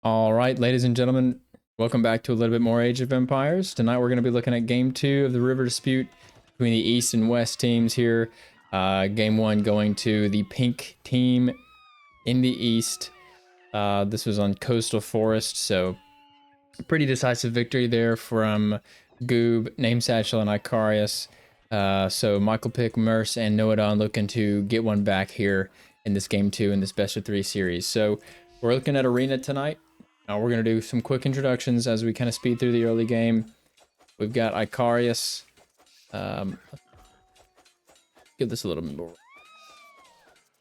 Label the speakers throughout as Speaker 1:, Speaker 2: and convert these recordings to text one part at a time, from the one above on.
Speaker 1: All right, ladies and gentlemen, welcome back to a little bit more Age of Empires. Tonight we're going to be looking at Game 2 of the River Dispute between the East and West teams here. Game 1 going to the pink team in the East. This was on Coastal Forest, so pretty decisive victory there from Goob, Name Satchel, and Icarius. So Michael Pick, Merce, and Noadon looking to get one back here in this Game 2 in this best of 3 series. So we're looking at Arena tonight. We're going to do some quick introductions as we kind of speed through the early game. We've got Icarius. Give this a little bit more.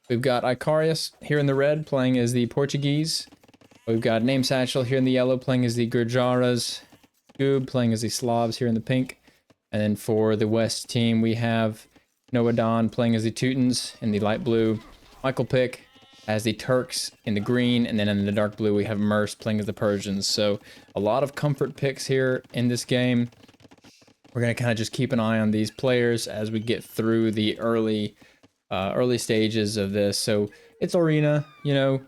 Speaker 1: We've got Icarius here in the red playing as the Portuguese. We've got Name Satchel here in the yellow playing as the Gurjaras. Goob playing as the Slavs here in the pink. And then for the West team, we have Noadon playing as the Teutons in the light blue. Michael Pick as the Turks in the green, and then in the dark blue we have Merce playing as the Persians. So a lot of comfort picks here in this game. We're going to kind of just keep an eye on these players as we get through the early stages of this. So it's Arena, you know,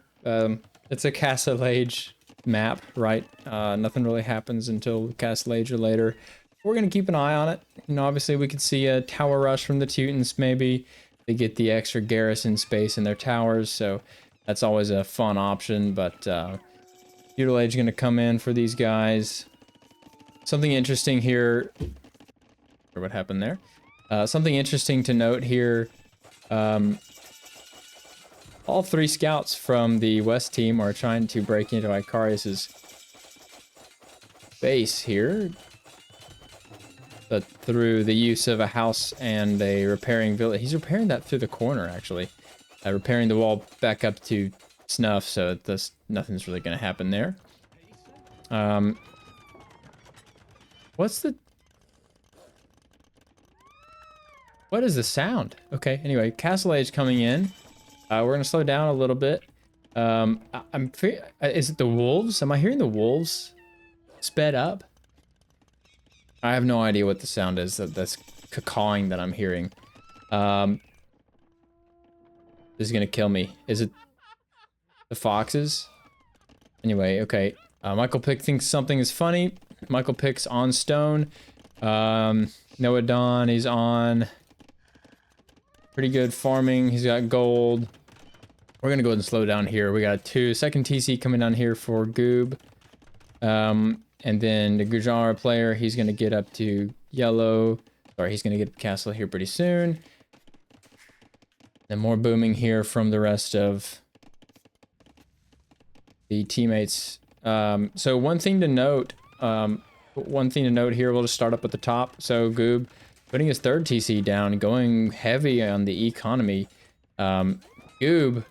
Speaker 1: it's a Castle Age map, right? Nothing really happens until Castle Age or later. We're going to keep an eye on it. You know, obviously we could see a tower rush from the Teutons maybe. They get the extra garrison space in their towers, so that's always a fun option. But Feudal Age is going to come in for these guys. Something interesting here. Or what happened there? Something interesting to note here. All three scouts from the West team are trying to break into Icarius's base here, but through the use of a house and a repairing village. He's repairing that through the corner, actually. Repairing the wall back up to snuff, so nothing's really going to happen there. What is the sound? Okay, anyway, Castle Age coming in. We're going to slow down a little bit. Is it the wolves? Am I hearing the wolves sped up? I have no idea what the sound is that's cawing that I'm hearing. This is gonna kill me. Is it the foxes? Anyway, okay. Michael Pick thinks something is funny. Michael Pick's on stone. Noadon, he's on pretty good farming. He's got gold. We're gonna go ahead and slow down here. We got second TC coming down here for Goob. And then the Gujara player, he's going to get up to yellow. Sorry, he's going to get castle here pretty soon. Then more booming here from the rest of the teammates. So one thing to note here, we'll just start up at the top. So Goob putting his third TC down, going heavy on the economy. Goob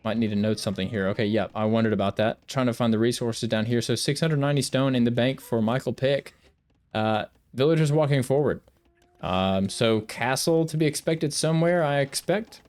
Speaker 1: might need to note something here. Okay, yeah, I wondered about that. Trying to find the resources down here. So 690 stone in the bank for Michael Pick. Villagers walking forward. So castle to be expected somewhere, I expect.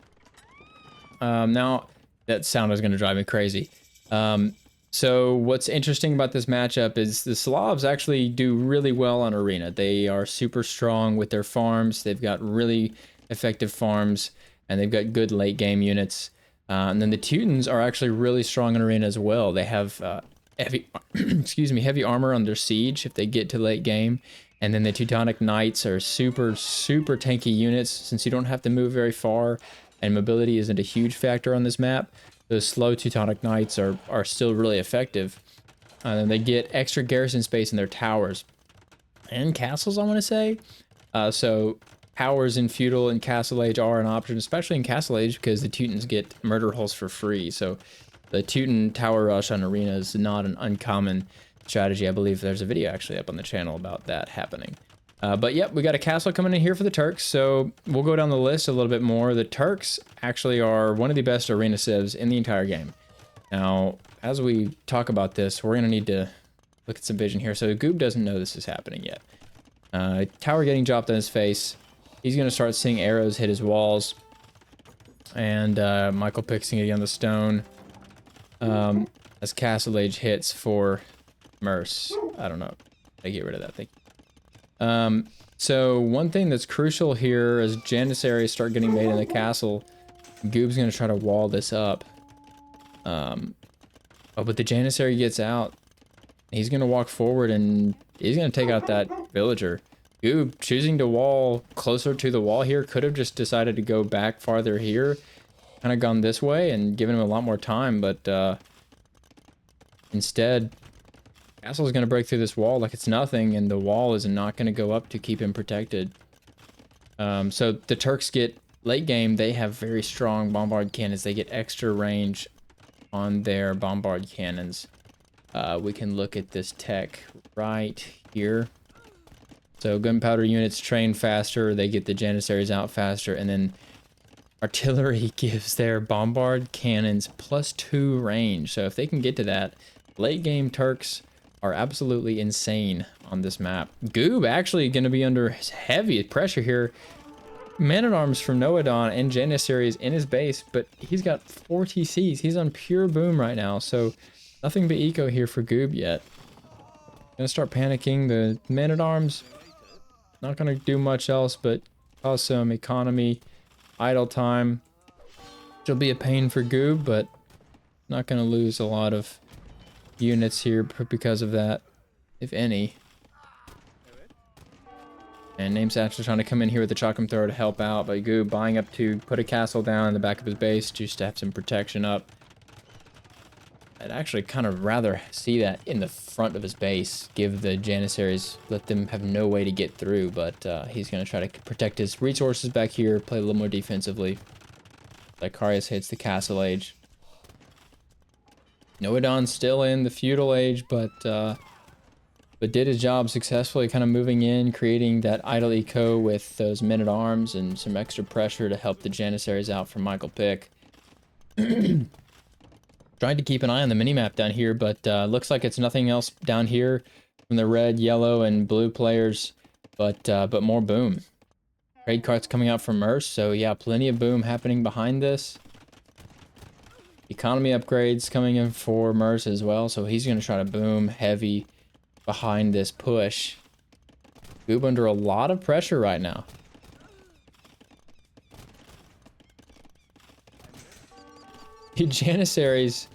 Speaker 1: Now, that sound is going to drive me crazy. So what's interesting about this matchup is the Slavs actually do really well on Arena. They are super strong with their farms. They've got really effective farms, and they've got good late game units. And then the Teutons are actually really strong in Arena as well. They have heavy, heavy armor on their siege if they get to late game. And then the Teutonic Knights are super tanky units since you don't have to move very far, and mobility isn't a huge factor on this map. Those slow Teutonic Knights are still really effective. And they get extra garrison space in their towers and castles, I want to say. So towers in Feudal and Castle Age are an option, especially in Castle Age because the Teutons get murder holes for free. So the Teuton tower rush on Arena is not an uncommon strategy. I believe there's a video actually up on the channel about that happening. But yep, we got a castle coming in here for the Turks. So we'll go down the list a little bit more. The Turks actually are one of the best Arena civs in the entire game. Now, as we talk about this, we're going to need to look at some vision here. So Goob doesn't know this is happening yet. Tower getting dropped on his face. He's going to start seeing arrows hit his walls. And Michael Pick's going to get on the stone. As Castle Age hits for Merce. I don't know. I get rid of that. Thank you. So one thing that's crucial here as janissaries start getting made in the castle, Goob's going to try to wall this up. Oh, but the Janissary gets out. He's going to walk forward and he's going to take out that villager. Goob choosing to wall closer to the wall here. Could have just decided to go back farther here. Kind of gone this way and given him a lot more time, but instead, Castle's going to break through this wall like it's nothing, and the wall is not going to go up to keep him protected. So the Turks get, late game, they have very strong bombard cannons. They get extra range on their bombard cannons. We can look at this tech right here. So gunpowder units train faster, they get the Janissaries out faster, and then artillery gives their bombard cannons +2 range. So if they can get to that, late game Turks are absolutely insane on this map. Goob actually going to be under heavy pressure here. Man-at-arms from Nohadon and Janissaries in his base, but he's got 4 TCs. He's on pure boom right now, so nothing but eco here for Goob yet. Gonna start panicking. The Man-at-arms not gonna do much else but cause some economy, idle time. It'll be a pain for Goob, but not gonna lose a lot of units here because of that, if any. And Name's actually trying to come in here with the Chakram Thrower to help out, but Goob buying up to put a castle down in the back of his base just to have some protection up. I'd actually kind of rather see that in the front of his base, give the Janissaries, let them have no way to get through, but he's going to try to protect his resources back here, play a little more defensively. Icarius hits the Castle Age. Nohadon's still in the Feudal Age, but did his job successfully, kind of moving in, creating that idle eco with those men-at-arms and some extra pressure to help the Janissaries out from Michael Pick. Trying to keep an eye on the minimap down here, but looks like it's nothing else down here from the red, yellow, and blue players, but more boom. Trade cards coming out from Merce, so yeah, plenty of boom happening behind this. Economy upgrades coming in for Merce as well, so he's going to try to boom heavy behind this push. Goob under a lot of pressure right now. The Janissaries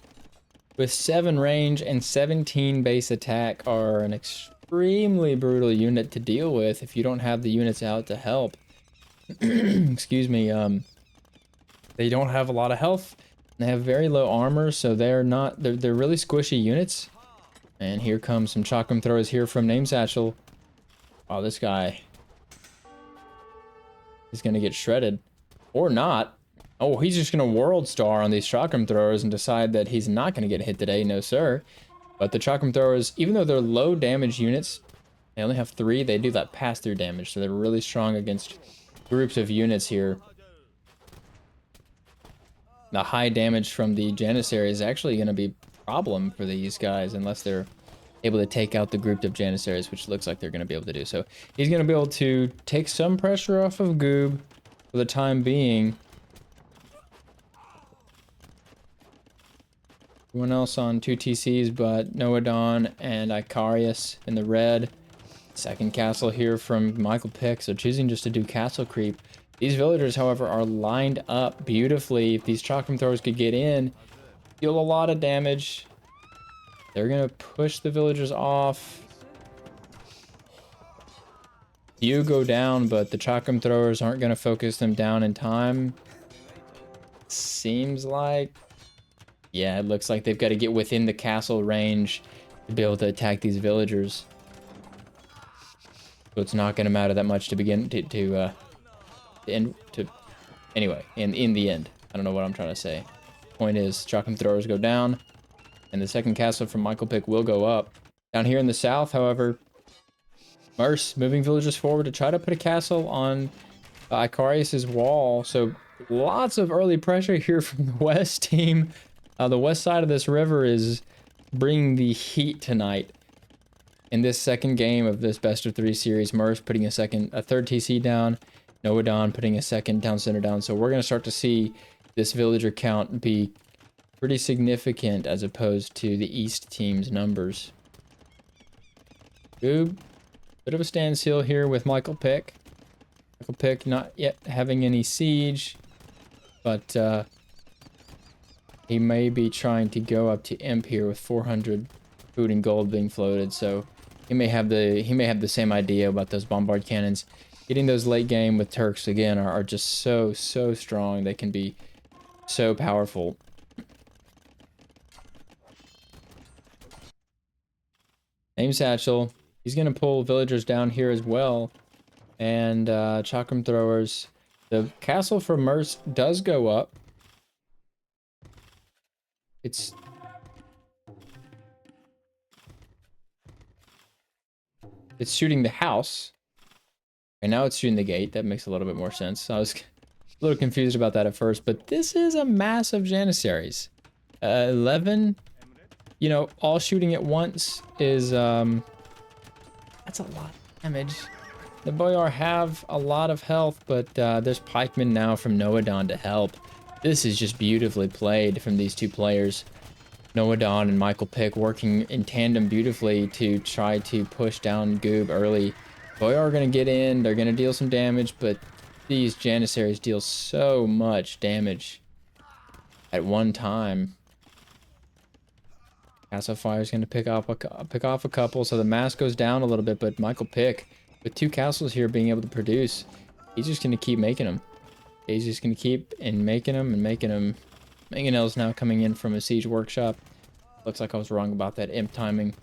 Speaker 1: with 7 range and 17 base attack are an extremely brutal unit to deal with if you don't have the units out to help. Excuse me. They don't have a lot of health. They have very low armor, so they're really squishy units. And here comes some Chakram Throwers here from Name Satchel. Oh, this guy is going to get shredded. Or not. Oh, he's just going to World Star on these Chakram Throwers and decide that he's not going to get hit today. No, sir. But the Chakram Throwers, even though they're low damage units, they only have 3. They do that pass-through damage, so they're really strong against groups of units here. The high damage from the Janissary is actually going to be a problem for these guys unless they're able to take out the group of Janissaries, which looks like they're going to be able to do. So he's going to be able to take some pressure off of Goob for the time being. Everyone else on 2 TCs but Nohadon and Icarius in the red. Second castle here from Michael Pick, so choosing just to do castle creep. These villagers, however, are lined up beautifully. If these Chakram Throwers could get in, deal a lot of damage. They're going to push the villagers off. You go down, but the Chakram Throwers aren't going to focus them down in time. Seems like... yeah, it looks like they've got to get within the castle range to be able to attack these villagers. So it's not going to matter that much to begin anyway, in the end. I don't know what I'm trying to say. Point is, Chakram Throwers go down, and the second castle from Michael Pick will go up. Down here in the south, however, Merce moving villagers forward to try to put a castle on Icarius's wall. So lots of early pressure here from the west team. The west side of this river is bringing the heat tonight. In this second game of this best of 3 series, Merce putting a third TC down, Nohadon putting a second town center down. So we're going to start to see this villager count be pretty significant as opposed to the east team's numbers. Goob, bit of a standstill here with Michael Pick. Michael Pick not yet having any siege, but he may be trying to go up to imp here with 400 food and gold being floated. So he may have the same idea about those bombard cannons. Getting those late game with Turks again are just so strong. They can be so powerful. Aim Satchel. He's gonna pull villagers down here as well, and chakram throwers. The castle for Merce does go up. It's shooting the house, and now it's shooting the gate. That makes a little bit more sense. I was a little confused about that at first, but this is a massive Janissaries. 11, you know, all shooting at once is that's a lot of damage. The Boyar have a lot of health, but there's pikemen now from Nohadon to help. This is just beautifully played from these two players. Nohadon and Michael Pick working in tandem beautifully to try to push down Goob early. Boyar are going to get in, they're going to deal some damage, but these Janissaries deal so much damage at one time. Castle Fire is going to pick off a couple, so the mass goes down a little bit, but Michael Pick, with two castles here being able to produce, he's just going to keep making them. He's just going to keep making them and making them. Mangonel's now coming in from a siege workshop. Looks like I was wrong about that imp timing.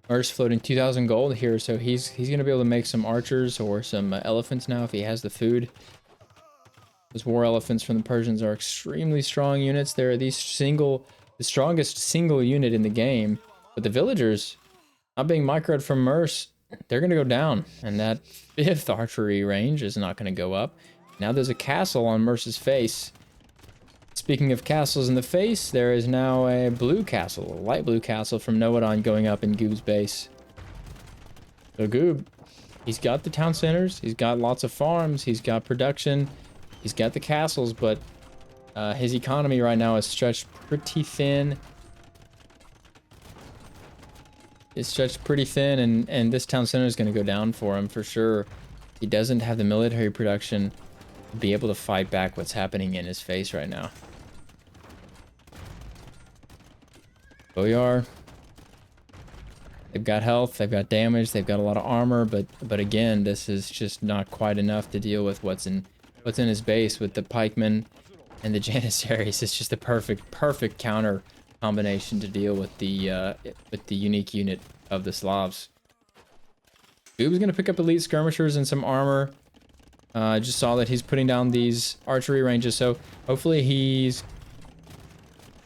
Speaker 1: Merce floating 2,000 gold here, so he's going to be able to make some archers or some elephants now if he has the food. Those war elephants from the Persians are extremely strong units. They're the strongest single unit in the game. But the villagers, not being microed from Merce, they're going to go down. And that 5th archery range is not going to go up. Now there's a castle on Merce's face. Speaking of castles in the face, there is now a blue castle, a light blue castle from Nohadon going up in Goob's base. So Goob, he's got the town centers, he's got lots of farms, he's got production, he's got the castles, but his economy right now is stretched pretty thin. It's stretched pretty thin, and this town center is going to go down for him for sure. He doesn't have the military production to be able to fight back what's happening in his face right now. Boyar, they've got health, they've got damage, they've got a lot of armor, but again, this is just not quite enough to deal with what's in his base with the pikemen and the Janissaries. It's just the perfect counter combination to deal with the unique unit of the Slavs. Goob's gonna pick up elite skirmishers and some armor. I just saw that he's putting down these archery ranges, so hopefully he's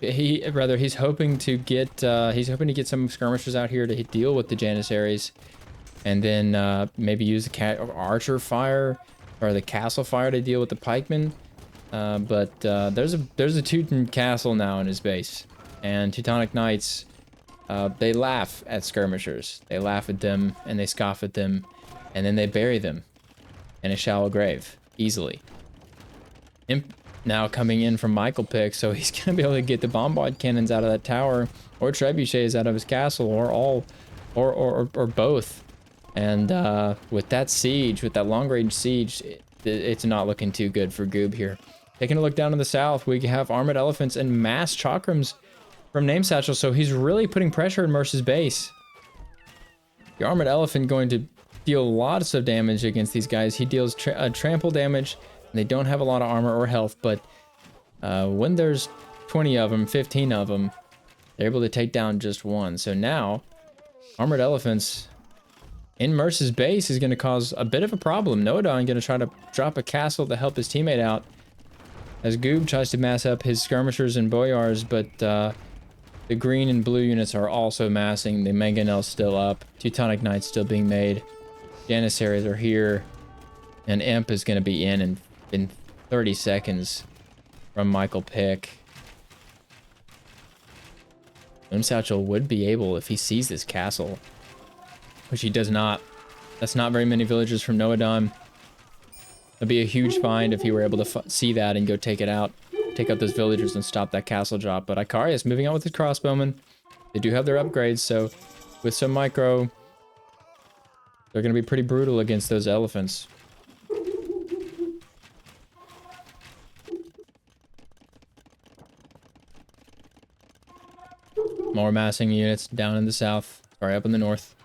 Speaker 1: hoping to get some skirmishers out here to deal with the Janissaries, and then maybe use the archer fire or the castle fire to deal with the pikemen. But there's a Teuton castle now in his base, and Teutonic Knights, they laugh at skirmishers. They laugh at them and they scoff at them, and then they bury them in a shallow grave easily. Imp now coming in from Michael Pick, so he's gonna be able to get the bombard cannons out of that tower, or trebuchets out of his castle, or all, or both. And with that siege, with that long-range siege, it's not looking too good for Goob here. Taking a look down in the south, we have armored elephants and mass chakrams from Name Satchel, so he's really putting pressure in Merce's base. The armored elephant going to deal lots of damage against these guys. He deals trample damage, and they don't have a lot of armor or health, but when there's 20 of them, 15 of them, they're able to take down just one. So now, armored elephants in Merce's base is going to cause a bit of a problem. Nohadon going to try to drop a castle to help his teammate out, as Goob tries to mass up his skirmishers and boyars, but the green and blue units are also massing. The Mangonel's still up. Teutonic Knights still being made. Janissaries are here. And Imp is going to be in 30 seconds from Michael Pick. Satchel would be able, if he sees this castle, which he does not. That's not very many villagers from Nohadon. It'd be a huge find if he were able to see that and go take it out. Take out those villagers and stop that castle drop. But Icarius moving on with his crossbowmen. They do have their upgrades, so with some micro, they're going to be pretty brutal against those elephants. More massing units down in the south. Sorry, up in the north.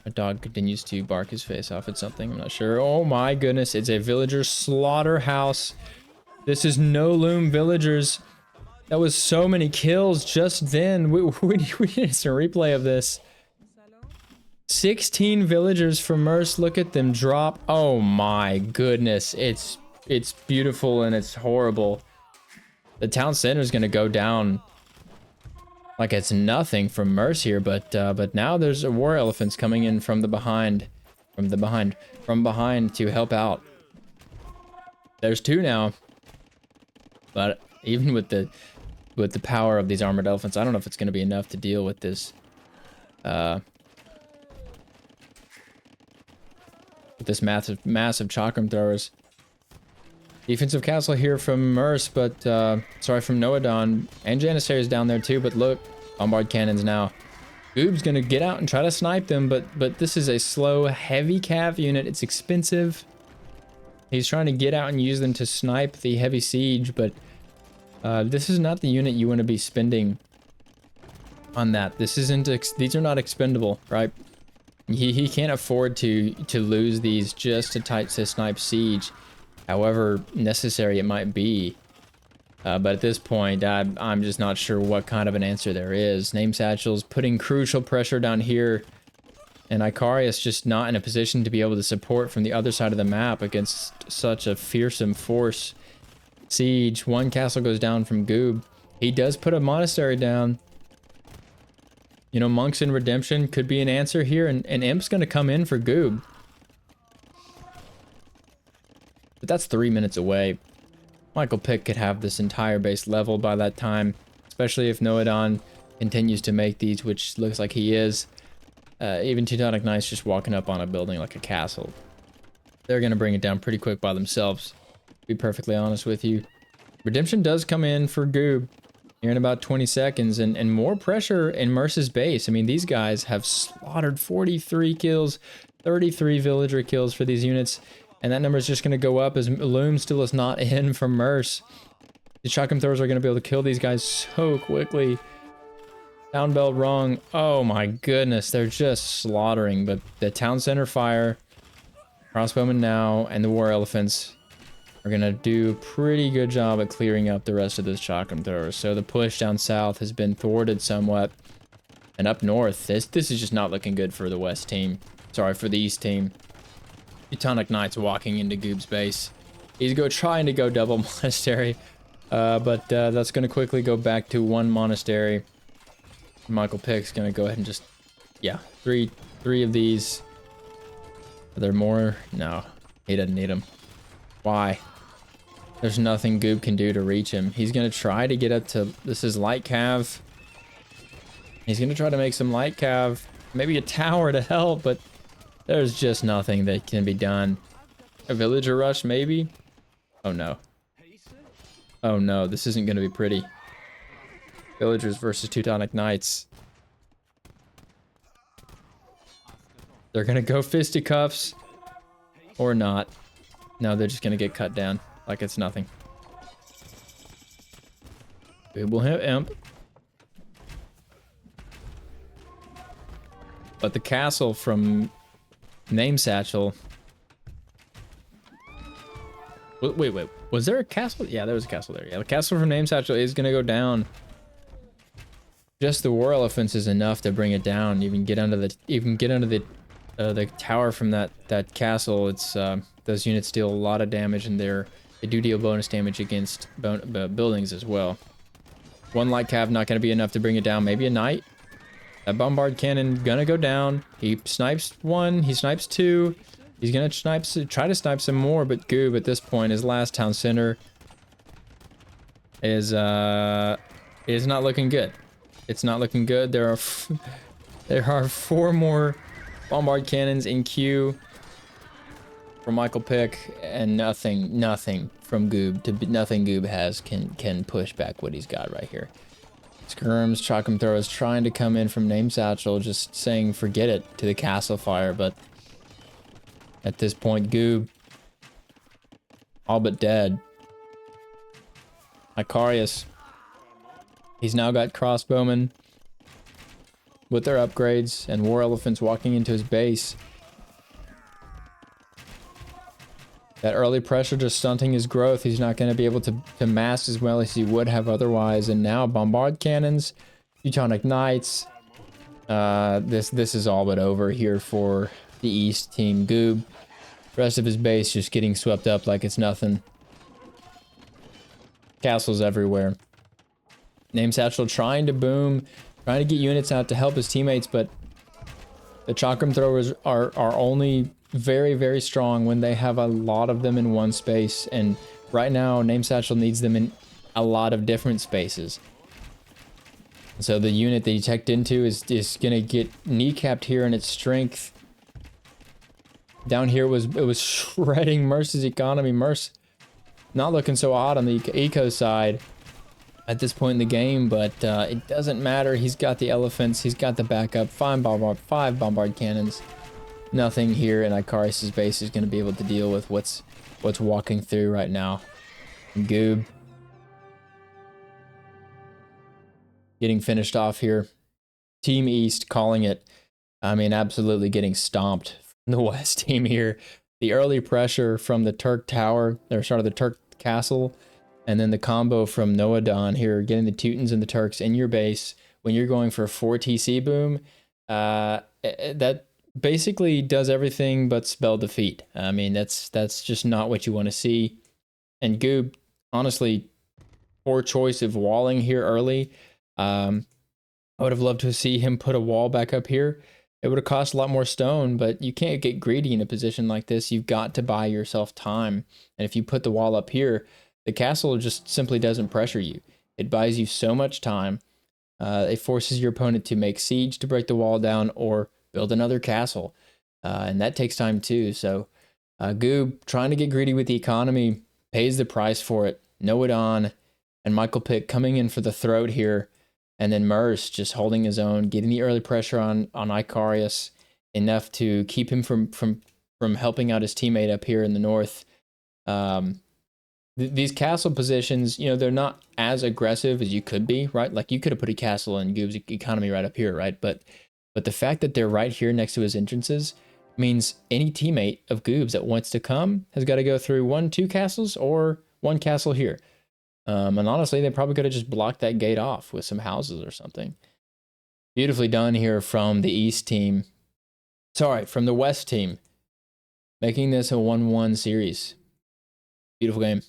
Speaker 1: A dog continues to bark his face off at something. I'm not sure. Oh my goodness. It's a villager slaughterhouse. This is no loom villagers. That was so many kills just then. We need an replay of this. 16 villagers from Merce. Look at them drop. Oh my goodness. It's beautiful and it's horrible. The town center is going to go down like it's nothing from Merce here, but now there's war elephants coming in from behind to help out. There's 2 now, but even with the power of these armored elephants, I don't know if it's going to be enough to deal with this. With this massive chakram throwers. Defensive castle here from Merce, but sorry, from Noadon, and Janissary's down there too. But look, bombard cannons now. Goob's gonna get out and try to snipe them, but this is a slow, heavy cav unit. It's expensive. He's trying to get out and use them to snipe the heavy siege, but this is not the unit you want to be spending on that. This isn't. These are not expendable, right? He can't afford to lose these just to snipe siege, however necessary it might be. But at this point, I'm just not sure what kind of an answer there is. Name Satchel's putting crucial pressure down here, and Icarius just not in a position to be able to support from the other side of the map against such a fearsome force. Siege, 1 castle goes down from Goob. He does put a monastery down. You know, Monks in Redemption could be an answer here, and Imp's gonna come in for Goob. But that's 3 minutes away. Michael Pick could have this entire base leveled by that time, especially if Noadon continues to make these, which looks like he is. Even Teutonic Knights just walking up on a building like a castle. They're gonna bring it down pretty quick by themselves, to be perfectly honest with you. Redemption does come in for Goob here in about 20 seconds, and more pressure in Merce's base. I mean, these guys have slaughtered 43 kills, 33 villager kills for these units, and that number is just going to go up as Loom still is not in from Merce. The shotgun throwers are going to be able to kill these guys so quickly. Town bell rung. Oh my goodness, they're just slaughtering. But the town center fire, crossbowmen now, and the war elephants are going to do a pretty good job at clearing up the rest of this shotgun throwers. So the push down south has been thwarted somewhat. And up north, this is just not looking good for the west team. Sorry, for the east team. Teutonic Knights walking into Goob's base. He's trying to go double monastery. But that's going to quickly go back to 1 monastery. Michael Pick's going to go ahead and just... Yeah, three of these. Are there more? No, he doesn't need them. Why? There's nothing Goob can do to reach him. He's going to try to get up to... This is light cav. He's going to try to make some light cav. Maybe a tower to help, but there's just nothing that can be done. A villager rush, maybe? Oh, no. Oh, no. This isn't going to be pretty. Villagers versus Teutonic Knights. They're going to go fisticuffs. Or not. No, they're just going to get cut down. Like it's nothing. We will hit Imp. But the castle from Name Satchel... Wait. Was there a castle? Yeah, there was a castle there. Yeah, the castle from Name Satchel is going to go down. Just the war elephants is enough to bring it down. You can get under the tower from that castle. It's those units deal a lot of damage, and they do deal bonus damage against buildings as well. 1 light cav not going to be enough to bring it down. Maybe a knight. That bombard cannon gonna go down. He snipes 1. He snipes 2. He's gonna try to snipe some more, but Goob at this point, his last town center, is not looking good. It's not looking good. There are 4 more bombard cannons in queue for Michael Pick, and nothing from Goob nothing Goob has can push back what he's got right here. Skirms, Chakram Throw is trying to come in from Name Satchel, just saying forget it to the castle fire, but at this point, Goob all but dead. Icarius He's now got crossbowmen with their upgrades and war elephants walking into his base. That early pressure just stunting his growth. He's not going to be able to mass as well as he would have otherwise. And now bombard cannons, Teutonic Knights. This is all but over here for the East team. Goob, rest of his base just getting swept up like it's nothing. Castles everywhere. Name Satchel trying to boom, trying to get units out to help his teammates, but the Chakram throwers are only very, very strong when they have a lot of them in one space. And right now, Name Satchel needs them in a lot of different spaces. So the unit that he teched into is going to get kneecapped here in its strength. Down here it was shredding Merce's economy. Merce not looking so hot on the eco side at this point in the game, but it doesn't matter. He's got the elephants. He's got the backup. 5 bombard cannons. Nothing here, and Icarius' base is going to be able to deal with what's walking through right now. Goob getting finished off here. Team East calling it. I mean, absolutely getting stomped from the West team here. The early pressure from the Turk tower, or sorry, the Turk castle, and then the combo from Noadon here, getting the Teutons and the Turks in your base when you're going for a 4 TC boom. That basically does everything but spell defeat. I mean, that's just not what you want to see. And Goob, honestly, poor choice of walling here early. I would have loved to see him put a wall back up here. It would have cost a lot more stone, but you can't get greedy in a position like this. You've got to buy yourself time. And if you put the wall up here, the castle just simply doesn't pressure you. It buys you so much time. It forces your opponent to make siege to break the wall down or build another castle. And that takes time too. So Goob, trying to get greedy with the economy, pays the price for it. Noadon and Michael Pick coming in for the throat here. And then Merce just holding his own, getting the early pressure on Icarius enough to keep him from helping out his teammate up here in the north. These castle positions, you know, they're not as aggressive as you could be, right? Like you could have put a castle in Goob's economy right up here, right? But the fact that they're right here next to his entrances means any teammate of Goob's that wants to come has got to go through 1-2 castles or 1 castle here. And honestly, they probably could have just blocked that gate off with some houses or something. Beautifully done here from the East team. Sorry, from the West team. Making this a 1-1 series. Beautiful game.